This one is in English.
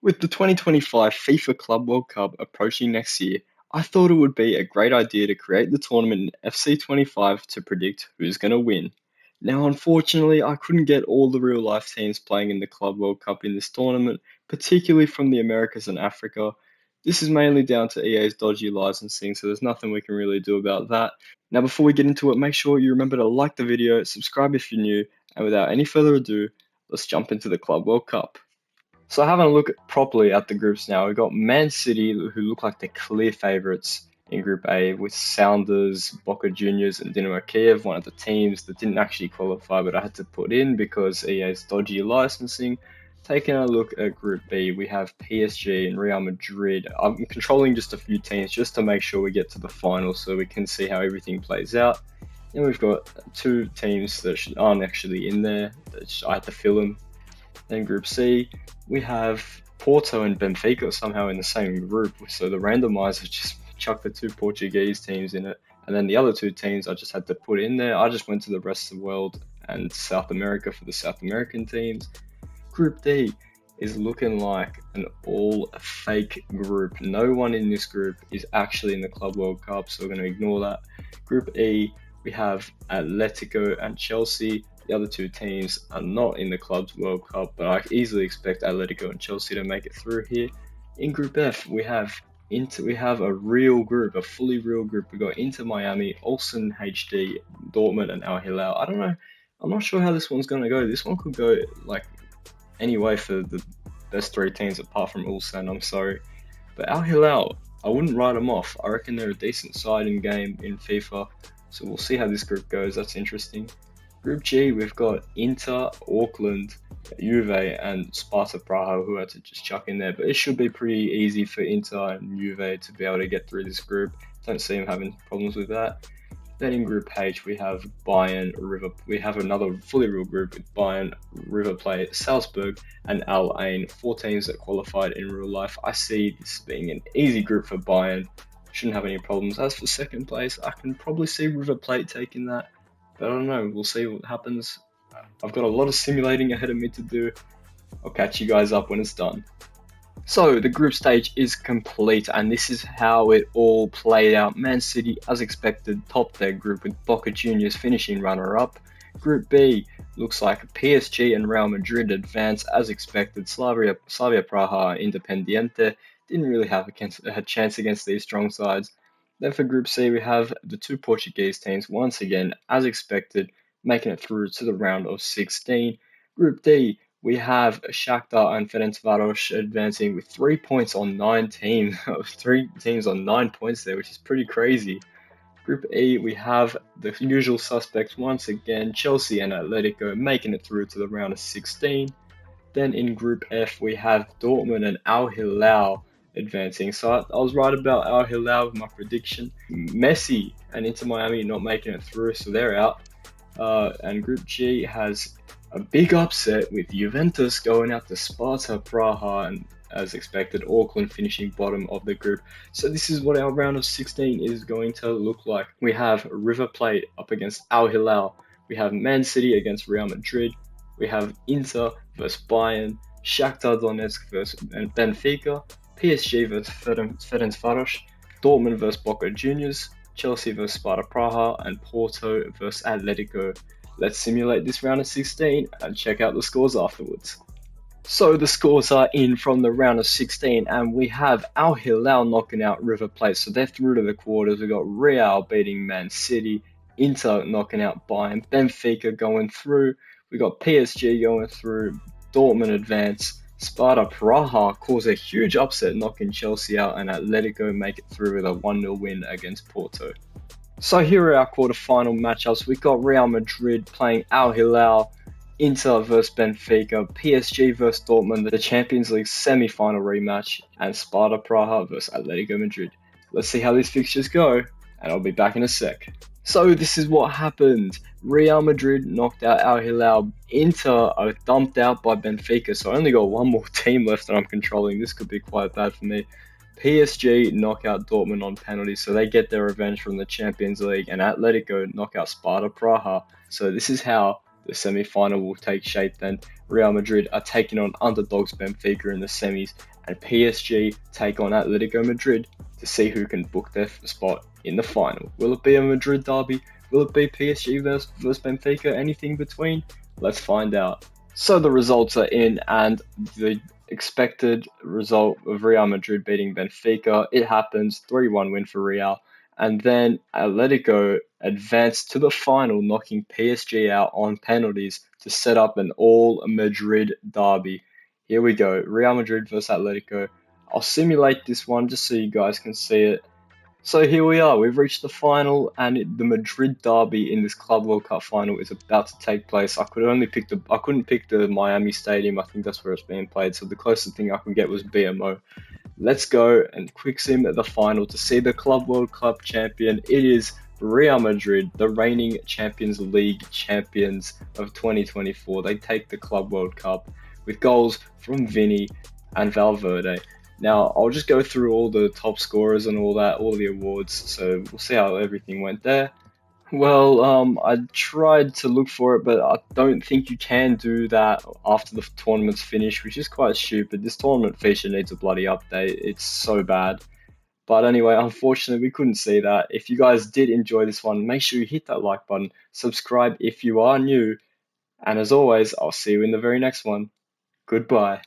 With the 2025 FIFA Club World Cup approaching next year, I thought it would be a great idea to create the tournament in FC25 to predict who's going to win. Now, unfortunately, I couldn't get all the real life teams playing in the Club World Cup in this tournament, particularly from the Americas and Africa. This is mainly down to EA's dodgy licensing, so there's nothing we can really do about that. Now, before we get into it, make sure you remember to like the video, subscribe if you're new, and without any further ado, let's jump into the Club World Cup. So having a look properly at the groups now, we've got Man City, who look like the clear favourites in Group A, with Sounders, Boca Juniors, and Dinamo Kiev, one of the teams that didn't actually qualify, but I had to put in because EA's dodgy licensing. Taking a look at Group B, we have PSG and Real Madrid. I'm controlling just a few teams just to make sure we get to the final so we can see how everything plays out. And we've got two teams that aren't actually in there, that I had to fill them. Then Group C, we have Porto and Benfica somehow in the same group, so the randomizer just chucked the two Portuguese teams in it, and then the other two teams I just had to put in there. I just went to the rest of the world and South America for the South American teams. Group D is looking like an all fake group. No one in this group is actually in the Club World Cup, so we're going to ignore that. Group E, we have Atletico and Chelsea. The other two teams are not in the Club's World Cup, but I easily expect Atletico and Chelsea to make it through here. In Group F, we have a real group, a fully real group. We got Inter Miami, Ulsan HD, Dortmund, and Al Hilal. I don't know. I'm not sure how this one's going to go. This one could go like any way for the best three teams apart from Ulsan. I'm sorry, but Al Hilal, I wouldn't write them off. I reckon they're a decent side in game in FIFA. So we'll see how this group goes. That's interesting. Group G, we've got Inter, Auckland, Juve, and Sparta Praha, who had to just chuck in there. But it should be pretty easy for Inter and Juve to be able to get through this group. Don't see them having problems with that. Then in Group H, we have Bayern, River. We have another fully real group with Bayern, River Plate, Salzburg, and Al Ain. Four teams that qualified in real life. I see this being an easy group for Bayern. Shouldn't have any problems. As for second place, I can probably see River Plate taking that. But I don't know, we'll see what happens. I've got a lot of simulating ahead of me to do. I'll catch you guys up when it's done. So the group stage is complete, and this is how it all played out. Man City, as expected, topped their group with Boca Juniors finishing runner-up. Group B looks like PSG and Real Madrid advance as expected. Slavia Praha, Independiente didn't really have a chance against these strong sides. Then for Group C, we have the two Portuguese teams, once again, as expected, making it through to the round of 16. Group D, we have Shakhtar and Ferencvaros advancing with 3 points on 9 teams. 3 teams on 9 points there, which is pretty crazy. Group E, we have the usual suspects once again, Chelsea and Atletico making it through to the round of 16. Then in Group F, we have Dortmund and Al Hilal advancing. So I was right about Al Hilal with my prediction. Messi and Inter Miami not making it through, so they're out. And Group G has a big upset with Juventus going out to Sparta Praha, and as expected, Auckland finishing bottom of the group. So this is what our round of 16 is going to look like. We have River Plate up against Al Hilal. We have Man City against Real Madrid. We have Inter versus Bayern, Shakhtar Donetsk versus Benfica, PSG vs Ferencvaros, Dortmund vs Boca Juniors, Chelsea vs Sparta Praha, and Porto vs Atletico. Let's simulate this round of 16 and check out the scores afterwards. So the scores are in from the round of 16, and we have Al Hilal knocking out River Plate, so they're through to the quarters. We've got Real beating Man City, Inter knocking out Bayern, Benfica going through, we got PSG going through, Dortmund advance, Sparta Praha cause a huge upset knocking Chelsea out, and Atletico make it through with a 1-0 win against Porto. So here are our quarterfinal matchups. We've got Real Madrid playing Al Hilal, Inter vs Benfica, PSG vs Dortmund, the Champions League semi-final rematch, and Sparta Praha vs Atletico Madrid. Let's see how these fixtures go, and I'll be back in a sec. So this is what happened. Real Madrid knocked out Al Hilal. Inter are dumped out by Benfica, so I only got one more team left that I'm controlling. This could be quite bad for me. PSG knock out Dortmund on penalties, so they get their revenge from the Champions League, and Atletico knock out Sparta Praha. So this is how the semi-final will take shape then. Real Madrid are taking on underdogs Benfica in the semis, and PSG take on Atletico Madrid to see who can book their spot in the final. Will it be a Madrid derby? Will it be PSG versus Benfica? Anything between? Let's find out. So the results are in, and the expected result of Real Madrid beating Benfica, it happens, 3-1 win for Real. And then Atletico advanced to the final, knocking PSG out on penalties to set up an all-Madrid derby. Here we go, Real Madrid versus Atletico. I'll simulate this one just so you guys can see it. So here we are, we've reached the final, and the Madrid derby in this Club World Cup final is about to take place. I couldn't pick the Miami Stadium. I think that's where it's being played. So the closest thing I could get was BMO. Let's go and quick sim at the final to see the Club World Cup champion. It is Real Madrid, the reigning Champions League champions of 2024. They take the Club World Cup with goals from Vini and Valverde. Now, I'll just go through all the top scorers and all that, all the awards, so we'll see how everything went there. Well, I tried to look for it, but I don't think you can do that after the tournament's finished, which is quite stupid. This tournament feature needs a bloody update. It's so bad. But anyway, unfortunately, we couldn't see that. If you guys did enjoy this one, make sure you hit that like button, subscribe if you are new, and as always, I'll see you in the very next one. Goodbye.